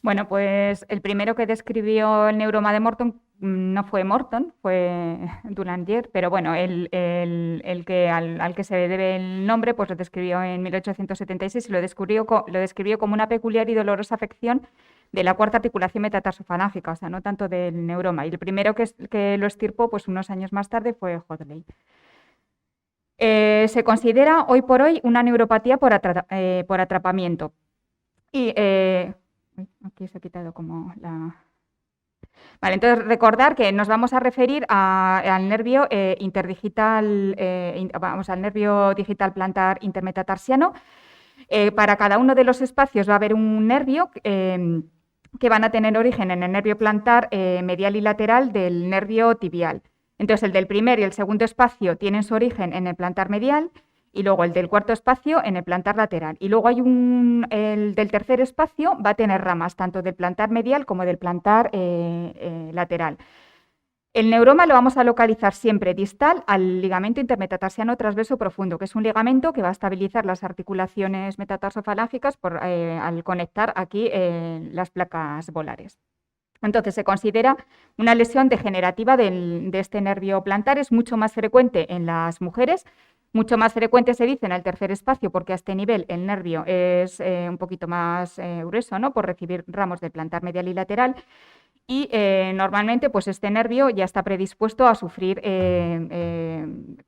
Bueno, pues el primero que describió el neuroma de Morton no fue Morton, fue Dulanger, pero bueno, el que al que se debe el nombre, pues lo describió en 1876 y lo describió como una peculiar y dolorosa afección de la cuarta articulación metatarsofalágica, o sea, no tanto del neuroma. Y el primero que lo extirpó, pues unos años más tarde, fue Hodley. Se considera hoy por hoy una neuropatía por atrapamiento. Y aquí se ha quitado como la... Vale, entonces recordar que nos vamos a referir al nervio interdigital, vamos al nervio digital plantar intermetatarsiano. Para cada uno de los espacios va a haber un nervio que van a tener origen en el nervio plantar medial y lateral del nervio tibial. Entonces, el del primer y el segundo espacio tienen su origen en el plantar medial y luego el del cuarto espacio en el plantar lateral. Y luego hay el del tercer espacio va a tener ramas tanto del plantar medial como del plantar lateral. El neuroma lo vamos a localizar siempre distal al ligamento intermetatarsiano transverso profundo, que es un ligamento que va a estabilizar las articulaciones metatarsofalángicas al conectar aquí las placas volares. Entonces, se considera una lesión degenerativa de este nervio plantar, es mucho más frecuente en las mujeres, mucho más frecuente se dice en el tercer espacio, porque a este nivel el nervio es un poquito más grueso, ¿no? Por recibir ramos del plantar medial y lateral. Y normalmente pues este nervio ya está predispuesto a sufrir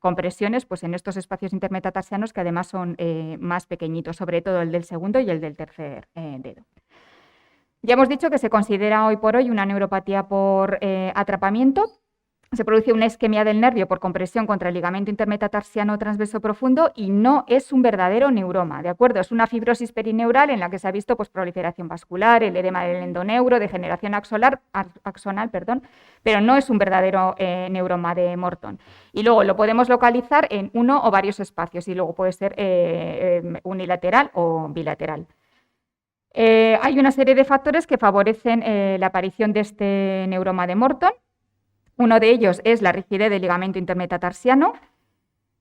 compresiones pues, en estos espacios intermetatarsianos que además son más pequeñitos, sobre todo el del segundo y el del tercer dedo. Ya hemos dicho que se considera hoy por hoy una neuropatía por atrapamiento. Se produce una isquemia del nervio por compresión contra el ligamento intermetatarsiano transverso profundo y no es un verdadero neuroma, ¿de acuerdo? Es una fibrosis perineural en la que se ha visto pues, proliferación vascular, el edema del endoneuro, degeneración axonal, pero no es un verdadero neuroma de Morton. Y luego lo podemos localizar en uno o varios espacios y luego puede ser unilateral o bilateral. Hay una serie de factores que favorecen la aparición de este neuroma de Morton. Uno de ellos es la rigidez del ligamento intermetatarsiano.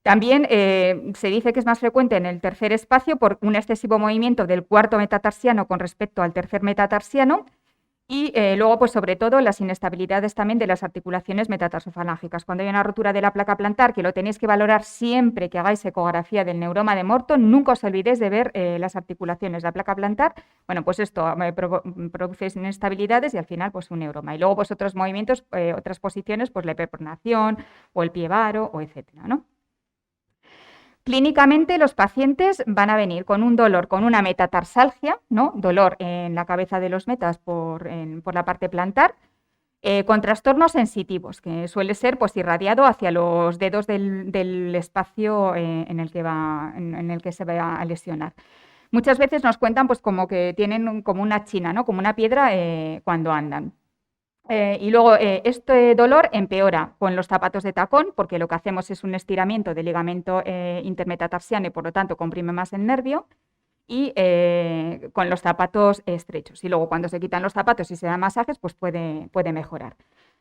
También se dice que es más frecuente en el tercer espacio por un excesivo movimiento del cuarto metatarsiano con respecto al tercer metatarsiano y luego, pues sobre todo, las inestabilidades también de las articulaciones metatarsofalángicas. Cuando hay una rotura de la placa plantar, que lo tenéis que valorar siempre que hagáis ecografía del neuroma de Morton, nunca os olvidéis de ver las articulaciones de la placa plantar. Bueno, pues esto produce inestabilidades y al final pues un neuroma. Y luego pues otros movimientos, otras posiciones, pues la hiperpronación o el pie varo o etcétera, ¿no? Clínicamente, los pacientes van a venir con un dolor, con una metatarsalgia, ¿no? Dolor en la cabeza de los metas por la parte plantar, con trastornos sensitivos, que suele ser pues, irradiado hacia los dedos del espacio en el que se va a lesionar. Muchas veces nos cuentan pues, como que tienen como una china, ¿no? Como una piedra cuando andan. Y luego este dolor empeora con los zapatos de tacón, porque lo que hacemos es un estiramiento del ligamento intermetatarsiano y por lo tanto comprime más el nervio, y con los zapatos estrechos. Y luego cuando se quitan los zapatos y se dan masajes, pues puede mejorar.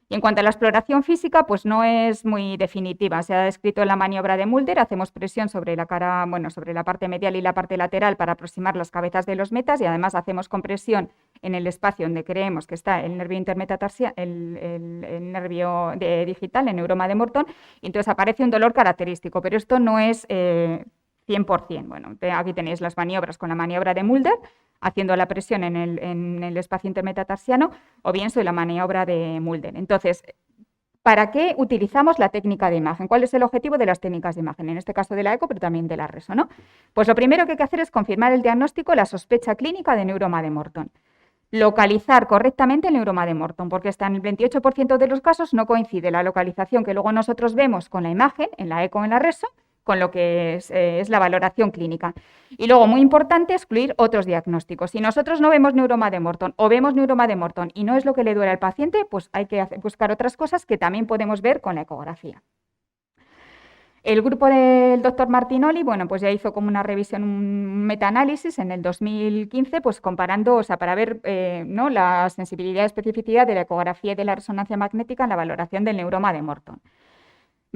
Y en cuanto a la exploración física, pues no es muy definitiva. Se ha descrito en la maniobra de Mulder, hacemos presión sobre la cara, bueno, sobre la parte medial y la parte lateral para aproximar las cabezas de los metas y además hacemos compresión en el espacio donde creemos que está el nervio intermetatarsiano, el nervio digital, el neuroma de Morton, y entonces aparece un dolor característico, pero esto no es 100%. Bueno, aquí tenéis las maniobras con la maniobra de Mulder, haciendo la presión en el espacio intermetatarsiano, o bien sobre la maniobra de Mulder. Entonces, ¿para qué utilizamos la técnica de imagen? ¿Cuál es el objetivo de las técnicas de imagen? En este caso de la eco, pero también de la reso, ¿no? Pues lo primero que hay que hacer es confirmar el diagnóstico, la sospecha clínica de neuroma de Morton. Localizar correctamente el neuroma de Morton, porque hasta en el 28% de los casos no coincide la localización que luego nosotros vemos con la imagen, en la eco o en la reso, con lo que es la valoración clínica. Y luego, muy importante, excluir otros diagnósticos. Si nosotros no vemos neuroma de Morton o vemos neuroma de Morton y no es lo que le duele al paciente, pues hay que buscar otras cosas que también podemos ver con la ecografía. El grupo del doctor Martinoli, bueno, pues ya hizo como una revisión, un metaanálisis en el 2015, pues comparando, o sea, para ver ¿no? la sensibilidad y especificidad de la ecografía y de la resonancia magnética en la valoración del neuroma de Morton.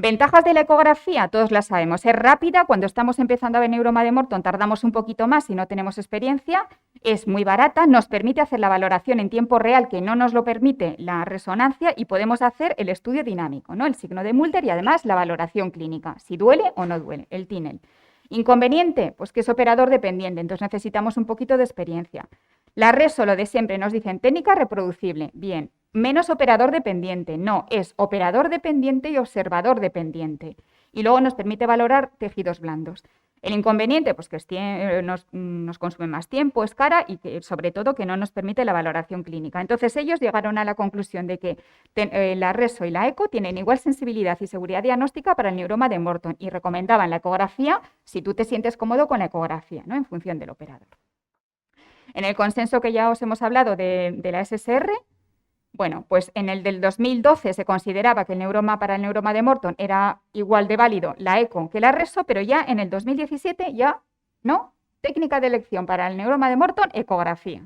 Ventajas de la ecografía, todos las sabemos. Es rápida, cuando estamos empezando a ver neuroma de Morton tardamos un poquito más si no tenemos experiencia. Es muy barata, nos permite hacer la valoración en tiempo real, que no nos lo permite la resonancia, y podemos hacer el estudio dinámico, ¿no? El signo de Mulder y además la valoración clínica, si duele o no duele, el TINEL. Inconveniente, pues que es operador dependiente, entonces necesitamos un poquito de experiencia. La reso, lo de siempre, nos dicen técnica reproducible, bien. Menos operador dependiente, no, es operador dependiente y observador dependiente. Y luego nos permite valorar tejidos blandos. El inconveniente, pues que nos consume más tiempo, es cara y que, sobre todo, que no nos permite la valoración clínica. Entonces ellos llegaron a la conclusión de que la reso y la eco tienen igual sensibilidad y seguridad diagnóstica para el neuroma de Morton y recomendaban la ecografía si tú te sientes cómodo con la ecografía, ¿no? En función del operador. En el consenso que ya os hemos hablado de la SSR, bueno, pues en el del 2012 se consideraba que para el neuroma de Morton era igual de válido la eco que la reso, pero ya en el 2017 ya, ¿no? Técnica de elección para el neuroma de Morton, ecografía.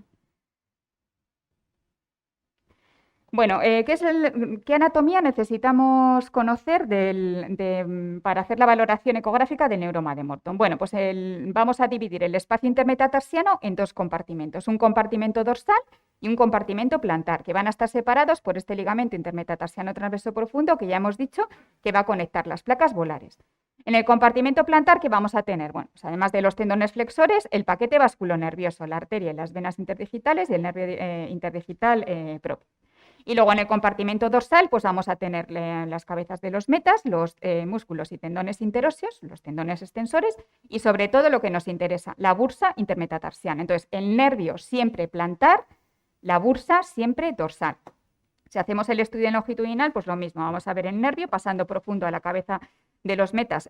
Bueno, ¿qué anatomía necesitamos conocer para hacer la valoración ecográfica del neuroma de Morton? Bueno, pues vamos a dividir el espacio intermetatarsiano en dos compartimentos, un compartimento dorsal y un compartimento plantar, que van a estar separados por este ligamento intermetatarsiano transverso profundo que ya hemos dicho que va a conectar las placas volares. En el compartimento plantar, ¿qué vamos a tener? Bueno, pues además de los tendones flexores, el paquete vasculonervioso, la arteria y las venas interdigitales y el nervio interdigital propio. Y luego en el compartimento dorsal pues vamos a tener las cabezas de los metas, los músculos y tendones interóseos, los tendones extensores y sobre todo lo que nos interesa, la bursa intermetatarsiana. Entonces el nervio siempre plantar, la bursa siempre dorsal. Si hacemos el estudio en longitudinal, pues lo mismo, vamos a ver el nervio pasando profundo a la cabeza de los metas,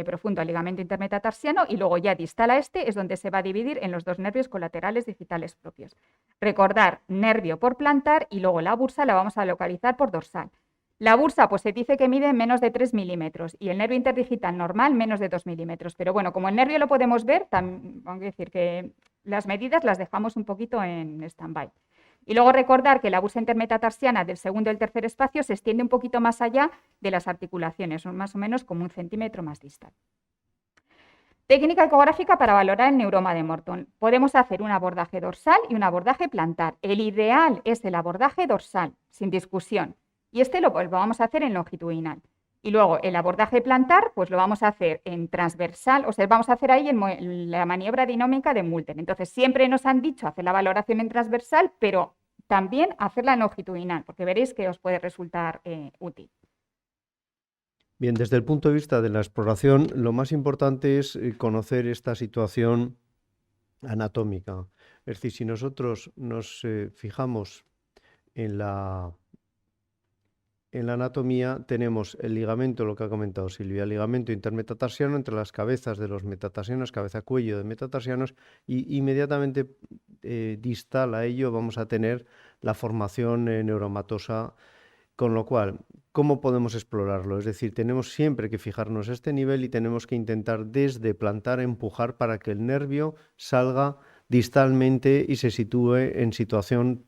profundo al ligamento intermetatarsiano y luego ya distal a este es donde se va a dividir en los dos nervios colaterales digitales propios. Recordar, nervio por plantar y luego la bursa la vamos a localizar por dorsal. La bursa pues se dice que mide menos de 3 milímetros y el nervio interdigital normal menos de 2 milímetros. Pero bueno, como el nervio lo podemos ver, vamos a decir que las medidas las dejamos un poquito en stand-by. Y luego recordar que la bursa intermetatarsiana del segundo y el tercer espacio se extiende un poquito más allá de las articulaciones, son más o menos como 1 centímetro más distal. Técnica ecográfica para valorar el neuroma de Morton. Podemos hacer un abordaje dorsal y un abordaje plantar. El ideal es el abordaje dorsal, sin discusión. Y este lo vamos a hacer en longitudinal. Y luego el abordaje plantar, pues lo vamos a hacer en transversal, o sea, vamos a hacer ahí en la maniobra dinómica de Mulder. Entonces, siempre nos han dicho hacer la valoración en transversal, pero también hacerla en longitudinal, porque veréis que os puede resultar útil. Bien, desde el punto de vista de la exploración, lo más importante es conocer esta situación anatómica. Es decir, si nosotros nos fijamos en la anatomía, tenemos el ligamento, lo que ha comentado Silvia, el ligamento intermetatarsiano entre las cabezas de los metatarsianos, cabeza-cuello de metatarsianos, y inmediatamente distal a ello vamos a tener la formación neuromatosa, con lo cual, ¿cómo podemos explorarlo? Es decir, tenemos siempre que fijarnos este nivel y tenemos que intentar desde plantar, empujar para que el nervio salga distalmente y se sitúe en situación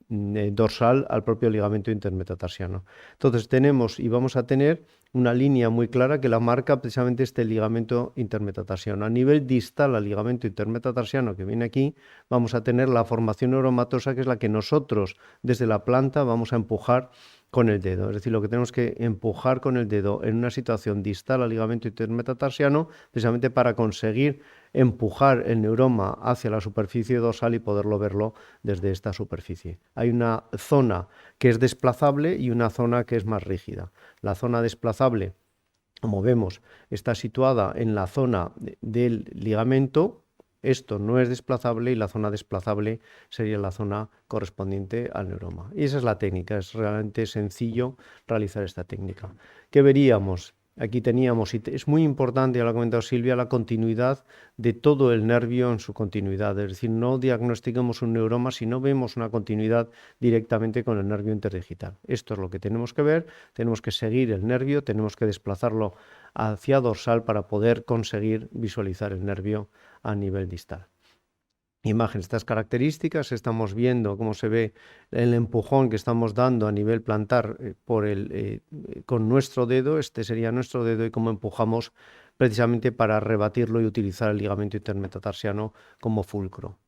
dorsal al propio ligamento intermetatarsiano. Entonces tenemos y vamos a tener una línea muy clara que la marca precisamente este ligamento intermetatarsiano. A nivel distal al ligamento intermetatarsiano que viene aquí, vamos a tener la formación neuromatosa, que es la que nosotros desde la planta vamos a empujar con el dedo. Es decir, lo que tenemos que empujar con el dedo en una situación distal al ligamento intermetatarsiano, precisamente para conseguir empujar el neuroma hacia la superficie dorsal y poderlo verlo desde esta superficie. Hay una zona que es desplazable y una zona que es más rígida. La zona desplazable, como vemos, está situada en la zona del ligamento. Esto no es desplazable y la zona desplazable sería la zona correspondiente al neuroma. Y esa es la técnica, es realmente sencillo realizar esta técnica. ¿Qué veríamos? Aquí teníamos, y es muy importante, ya lo ha comentado Silvia, la continuidad de todo el nervio en su continuidad. Es decir, no diagnosticamos un neuroma si no vemos una continuidad directamente con el nervio interdigital. Esto es lo que tenemos que ver, tenemos que seguir el nervio, tenemos que desplazarlo hacia dorsal para poder conseguir visualizar el nervio a nivel distal. imagen estas características, estamos viendo cómo se ve el empujón que estamos dando a nivel plantar con nuestro dedo, este sería nuestro dedo, y cómo empujamos precisamente para rebatirlo y utilizar el ligamento intermetatarsiano como fulcro.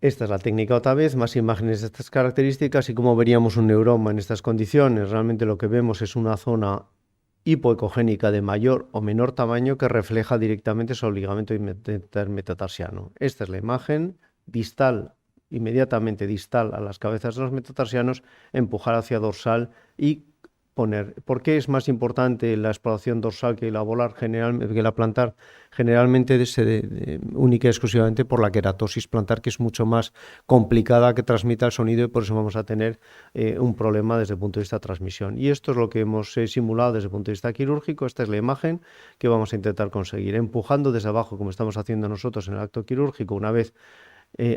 Esta es la técnica otra vez, más imágenes de estas características y cómo veríamos un neuroma en estas condiciones. Realmente lo que vemos es una zona hipoecogénica de mayor o menor tamaño que refleja directamente sobre el ligamento intermetatarsiano. Esta es la imagen distal, inmediatamente distal a las cabezas de los metatarsianos, empujar hacia dorsal y poner. ¿Por qué es más importante la exploración dorsal que la volar que la plantar? Generalmente única y exclusivamente por la queratosis plantar, que es mucho más complicada que transmita el sonido, y por eso vamos a tener un problema desde el punto de vista de transmisión. Y esto es lo que hemos simulado desde el punto de vista quirúrgico. Esta es la imagen que vamos a intentar conseguir, empujando desde abajo, como estamos haciendo nosotros en el acto quirúrgico. Una vez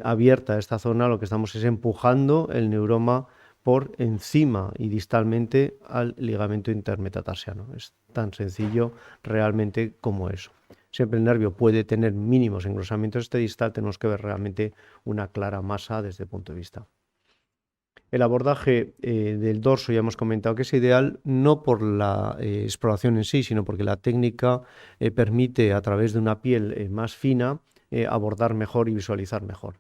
abierta esta zona, lo que estamos es empujando el neuroma por encima y distalmente al ligamento intermetatarsiano. Es tan sencillo realmente como eso. Siempre el nervio puede tener mínimos engrosamientos distal, tenemos que ver realmente una clara masa desde el punto de vista. El abordaje del dorso ya hemos comentado que es ideal, no por la exploración en sí, sino porque la técnica permite, a través de una piel más fina, abordar mejor y visualizar mejor.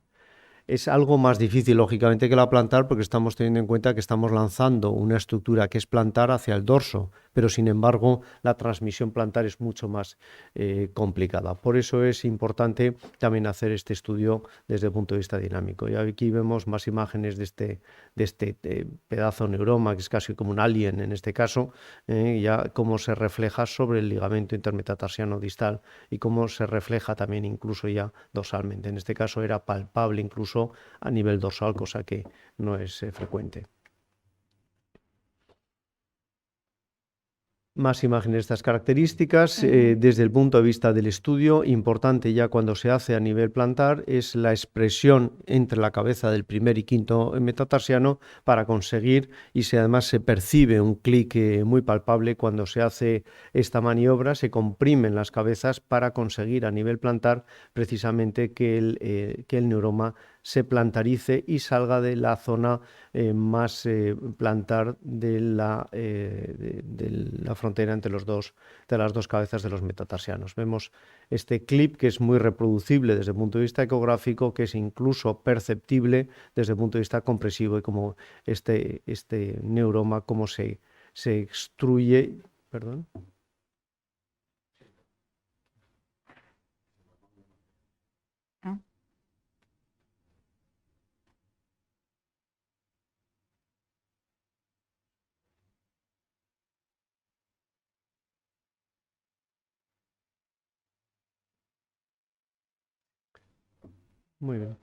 Es algo más difícil, lógicamente, que la plantar, porque estamos teniendo en cuenta que estamos lanzando una estructura que es plantar hacia el dorso, pero sin embargo la transmisión plantar es mucho más complicada. Por eso es importante también hacer este estudio desde el punto de vista dinámico. Y aquí vemos más imágenes de este pedazo neuroma, que es casi como un alien en este caso, ya cómo se refleja sobre el ligamento intermetatarsiano distal y cómo se refleja también incluso ya dorsalmente. En este caso era palpable incluso a nivel dorsal, cosa que no es frecuente. Más imágenes de estas características. Desde el punto de vista del estudio, importante ya cuando se hace a nivel plantar es la expresión entre la cabeza del primer y quinto metatarsiano para conseguir, y si además se percibe un clic muy palpable cuando se hace esta maniobra, se comprimen las cabezas para conseguir a nivel plantar precisamente que el neuroma se plantarice y salga de la zona más plantar de la frontera entre de las dos cabezas de los metatarsianos. Vemos este clip que es muy reproducible desde el punto de vista ecográfico, que es incluso perceptible desde el punto de vista compresivo, y como este neuroma, cómo se extruye. Perdón. Muy bien.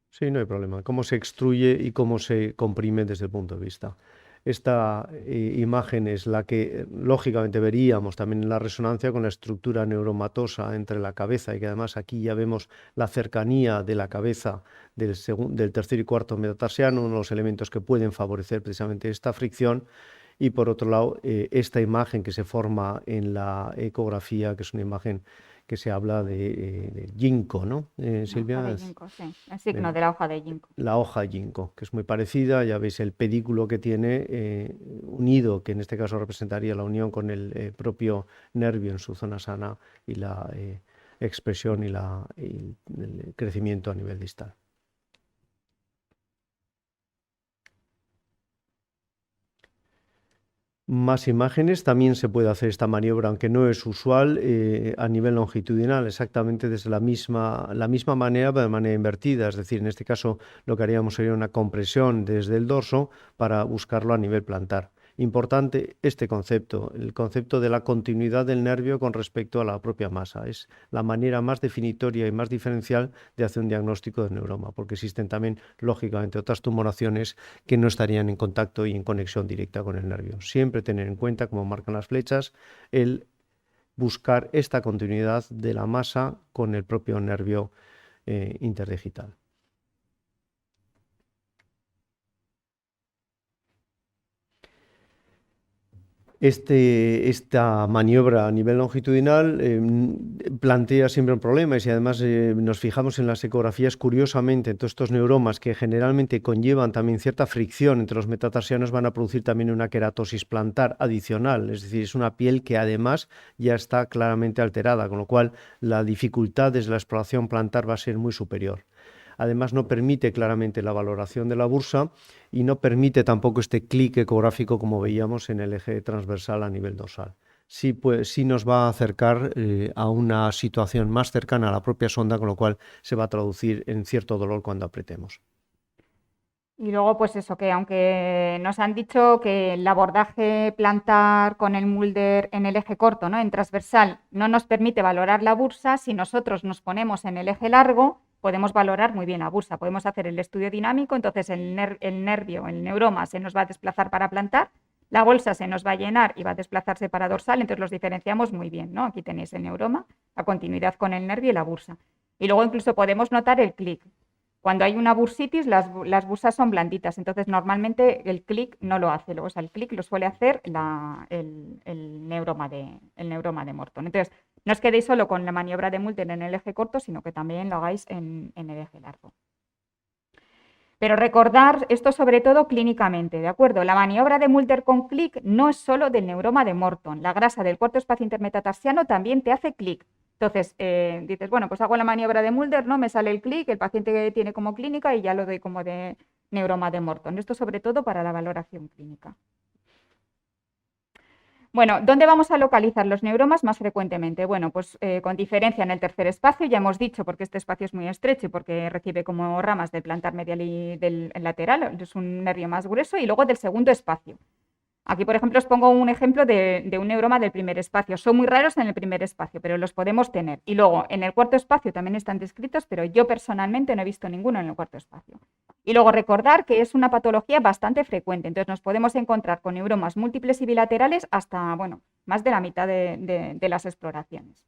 Sí, no hay problema. Cómo se extruye y cómo se comprime desde el punto de vista. Esta imagen es la que lógicamente veríamos también en la resonancia con la estructura neuromatosa entre la cabeza, y que además aquí ya vemos la cercanía de la cabeza del tercer y cuarto metatarsiano, uno de los elementos que pueden favorecer precisamente esta fricción. Y por otro lado, esta imagen que se forma en la ecografía, que es una imagen que se habla de ginkgo, ¿no, Silvia? Hoja de ginkgo, sí. El signo de la hoja de ginkgo. La hoja de ginkgo, que es muy parecida, ya veis el pedículo que tiene unido, que en este caso representaría la unión con el propio nervio en su zona sana, y la expresión y el crecimiento a nivel distal. Más imágenes. También se puede hacer esta maniobra, aunque no es usual, a nivel longitudinal, exactamente desde la misma manera, pero de manera invertida. Es decir, en este caso lo que haríamos sería una compresión desde el dorso para buscarlo a nivel plantar. Importante este concepto, el concepto de la continuidad del nervio con respecto a la propia masa. Es la manera más definitoria y más diferencial de hacer un diagnóstico de neuroma, porque existen también, lógicamente, otras tumoraciones que no estarían en contacto y en conexión directa con el nervio. Siempre tener en cuenta, como marcan las flechas, el buscar esta continuidad de la masa con el propio nervio interdigital. Esta maniobra a nivel longitudinal plantea siempre un problema y si además nos fijamos en las ecografías, curiosamente, en todos estos neuromas que generalmente conllevan también cierta fricción entre los metatarsianos van a producir también una queratosis plantar adicional, es decir, es una piel que además ya está claramente alterada, con lo cual la dificultad desde la exploración plantar va a ser muy superior. Además, no permite claramente la valoración de la bursa y no permite tampoco este clic ecográfico como veíamos en el eje transversal a nivel dorsal. Sí, pues, sí nos va a acercar a una situación más cercana a la propia sonda, con lo cual se va a traducir en cierto dolor cuando apretemos. Y luego, pues eso, que aunque nos han dicho que el abordaje plantar con el Mulder en el eje corto, ¿no? En transversal, no nos permite valorar la bursa, si nosotros nos ponemos en el eje largo, podemos valorar muy bien la bursa. Podemos hacer el estudio dinámico, entonces el nervio, el neuroma se nos va a desplazar para plantar, la bolsa se nos va a llenar y va a desplazarse para dorsal, entonces los diferenciamos muy bien, ¿no? Aquí tenéis el neuroma, la continuidad con el nervio y la bursa. Y luego incluso podemos notar el clic. Cuando hay una bursitis, las bursas son blanditas, entonces normalmente el clic no lo hace, o sea, el clic lo suele hacer el neuroma de Morton. Entonces, no os quedéis solo con la maniobra de Mulder en el eje corto, sino que también lo hagáis en el eje largo. Pero recordar esto sobre todo clínicamente, ¿de acuerdo? La maniobra de Mulder con clic no es solo del neuroma de Morton. La grasa del cuarto espacio intermetatarsiano también te hace clic. Entonces, dices, bueno, pues hago la maniobra de Mulder, ¿no? Me sale el clic, el paciente tiene como clínica y ya lo doy como de neuroma de Morton. Esto sobre todo para la valoración clínica. Bueno, ¿dónde vamos a localizar los neuromas más frecuentemente? Bueno, pues con diferencia en el tercer espacio, ya hemos dicho, porque este espacio es muy estrecho y porque recibe como ramas del plantar medial y del lateral, es un nervio más grueso, y luego del segundo espacio. Aquí, por ejemplo, os pongo un ejemplo de un neuroma del primer espacio. Son muy raros en el primer espacio, pero los podemos tener. Y luego, en el cuarto espacio también están descritos, pero yo personalmente no he visto ninguno en el cuarto espacio. Y luego recordar que es una patología bastante frecuente. Entonces nos podemos encontrar con neuromas múltiples y bilaterales hasta, bueno, más de la mitad de las exploraciones.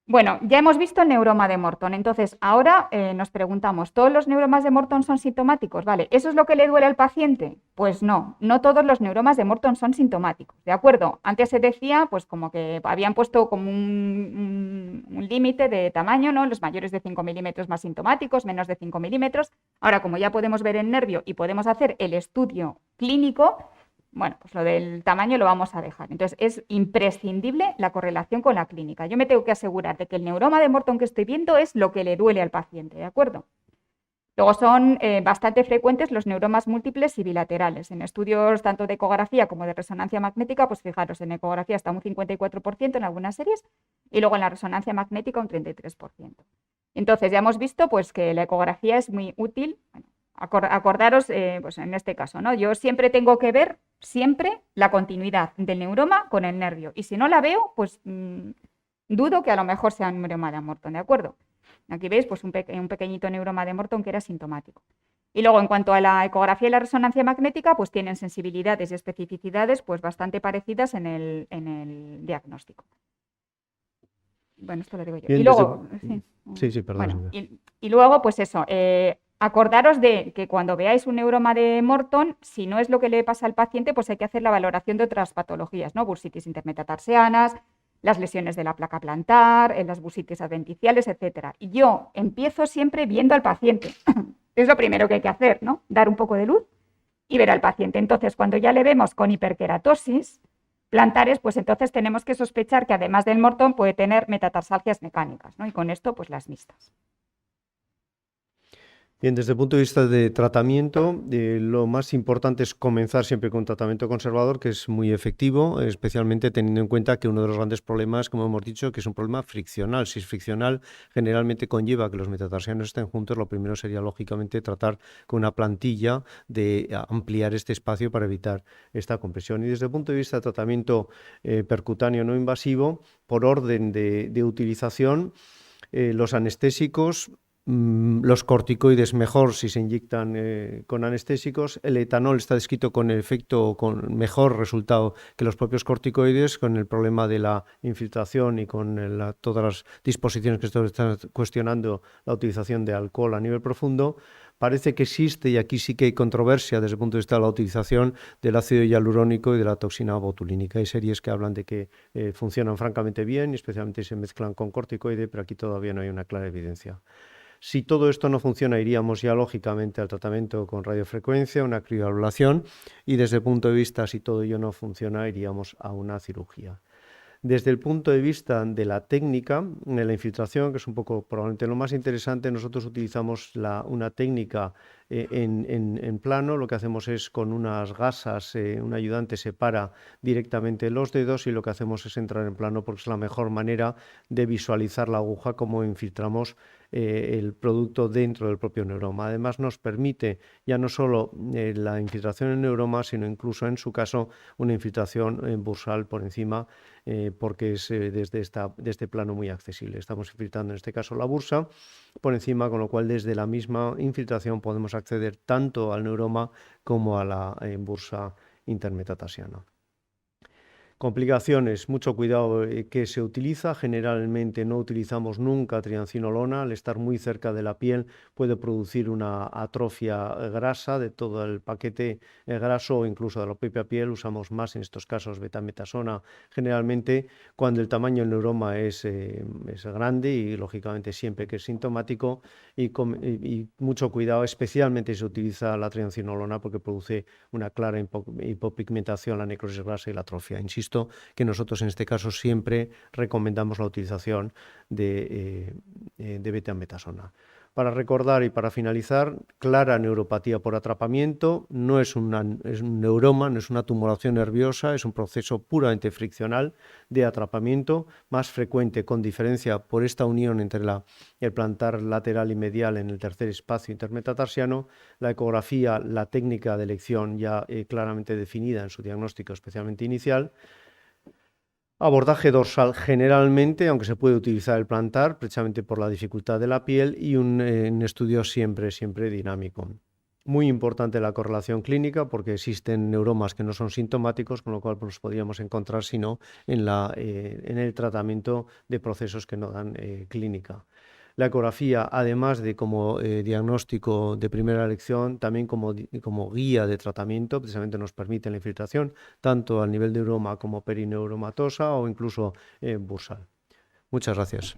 Bueno, ya hemos visto el neuroma de Morton, entonces ahora nos preguntamos, ¿todos los neuromas de Morton son sintomáticos? Vale, ¿eso es lo que le duele al paciente? Pues no, no todos los neuromas de Morton son sintomáticos, ¿de acuerdo? Antes se decía, pues como que habían puesto como un límite de tamaño, ¿no? Los mayores de 5 milímetros más sintomáticos, menos de 5 milímetros. Ahora, como ya podemos ver el nervio y podemos hacer el estudio clínico, bueno, pues lo del tamaño lo vamos a dejar. Entonces, es imprescindible la correlación con la clínica. Yo me tengo que asegurar de que el neuroma de Morton que estoy viendo es lo que le duele al paciente, ¿de acuerdo? Luego son bastante frecuentes los neuromas múltiples y bilaterales. En estudios tanto de ecografía como de resonancia magnética, pues fijaros, en ecografía está un 54% en algunas series y luego en la resonancia magnética un 33%. Entonces, ya hemos visto pues, que la ecografía es muy útil. Bueno, acordaros, pues en este caso, ¿no? Yo siempre tengo que ver siempre la continuidad del neuroma con el nervio. Y si no la veo, pues dudo que a lo mejor sea un neuroma de Morton, ¿de acuerdo? Aquí veis pues un pequeñito neuroma de Morton que era sintomático. Y luego, en cuanto a la ecografía y la resonancia magnética, pues tienen sensibilidades y especificidades pues bastante parecidas en el diagnóstico. Bueno, esto lo digo yo. Bien, y luego, sí, perdón. Bueno, y luego, pues eso, acordaros de que cuando veáis un neuroma de Morton, si no es lo que le pasa al paciente, pues hay que hacer la valoración de otras patologías, ¿no? Bursitis intermetatarsianas, las lesiones de la placa plantar, las bursitis adventiciales, etcétera. Y yo empiezo siempre viendo al paciente. Es lo primero que hay que hacer, ¿no? Dar un poco de luz y ver al paciente. Entonces, cuando ya le vemos con hiperkeratosis plantares, pues entonces tenemos que sospechar que además del Morton puede tener metatarsalgias mecánicas, ¿no? Y con esto, pues las mixtas. Bien, desde el punto de vista de tratamiento, lo más importante es comenzar siempre con un tratamiento conservador, que es muy efectivo, especialmente teniendo en cuenta que uno de los grandes problemas, como hemos dicho, que es un problema friccional. Si es friccional, generalmente conlleva que los metatarsianos estén juntos. Lo primero sería, lógicamente, tratar con una plantilla de ampliar este espacio para evitar esta compresión. Y desde el punto de vista de tratamiento percutáneo no invasivo, por orden de utilización, los anestésicos, los corticoides mejor si se inyectan con anestésicos. El etanol está descrito con efecto, con mejor resultado que los propios corticoides, con el problema de la infiltración y con todas las disposiciones que están cuestionando la utilización de alcohol a nivel profundo. parece que existe, y aquí sí que hay controversia desde el punto de vista de la utilización del ácido hialurónico y de la toxina botulínica. Hay series que hablan de que funcionan francamente bien, y especialmente si se mezclan con corticoide, pero aquí todavía no hay una clara evidencia. Si todo esto no funciona, iríamos ya lógicamente al tratamiento con radiofrecuencia, una crioablación, y desde el punto de vista, si todo ello no funciona, iríamos a una cirugía. Desde el punto de vista de la técnica, de la infiltración, que es un poco probablemente lo más interesante, nosotros utilizamos una técnica en plano. Lo que hacemos es con unas gasas, un ayudante separa directamente los dedos, y lo que hacemos es entrar en plano porque es la mejor manera de visualizar la aguja, como infiltramos el producto dentro del propio neuroma. Además, nos permite ya no solo la infiltración en neuroma, sino incluso en su caso una infiltración bursal por encima, porque es desde este plano muy accesible. Estamos infiltrando en este caso la bursa por encima, con lo cual desde la misma infiltración podemos acceder tanto al neuroma como a la bursa intermetatarsiana. Complicaciones, mucho cuidado que se utiliza. Generalmente no utilizamos nunca triancinolona. Al estar muy cerca de la piel puede producir una atrofia grasa de todo el paquete graso, o incluso de la propia piel. Usamos más en estos casos betametasona, generalmente cuando el tamaño del neuroma es grande, y lógicamente siempre que es sintomático, y mucho cuidado, especialmente si se utiliza la triancinolona, porque produce una clara hipopigmentación, la necrosis grasa y la atrofia. Insisto que nosotros en este caso siempre recomendamos la utilización de betametasona. Para recordar y para finalizar, clara neuropatía por atrapamiento, no es un neuroma, no es una tumoración nerviosa, es un proceso puramente friccional de atrapamiento, más frecuente con diferencia por esta unión entre el plantar lateral y medial en el tercer espacio intermetatarsiano. La ecografía, la técnica de elección ya claramente definida en su diagnóstico, especialmente inicial. Abordaje dorsal generalmente, aunque se puede utilizar el plantar precisamente por la dificultad de la piel, y un estudio siempre dinámico. Muy importante la correlación clínica, porque existen neuromas que no son sintomáticos, con lo cual los podríamos encontrar sino en el tratamiento de procesos que no dan clínica. La ecografía, además de como diagnóstico de primera elección, también como guía de tratamiento, precisamente nos permite la infiltración tanto al nivel de neuroma como perineuromatosa, o incluso bursal. Muchas gracias.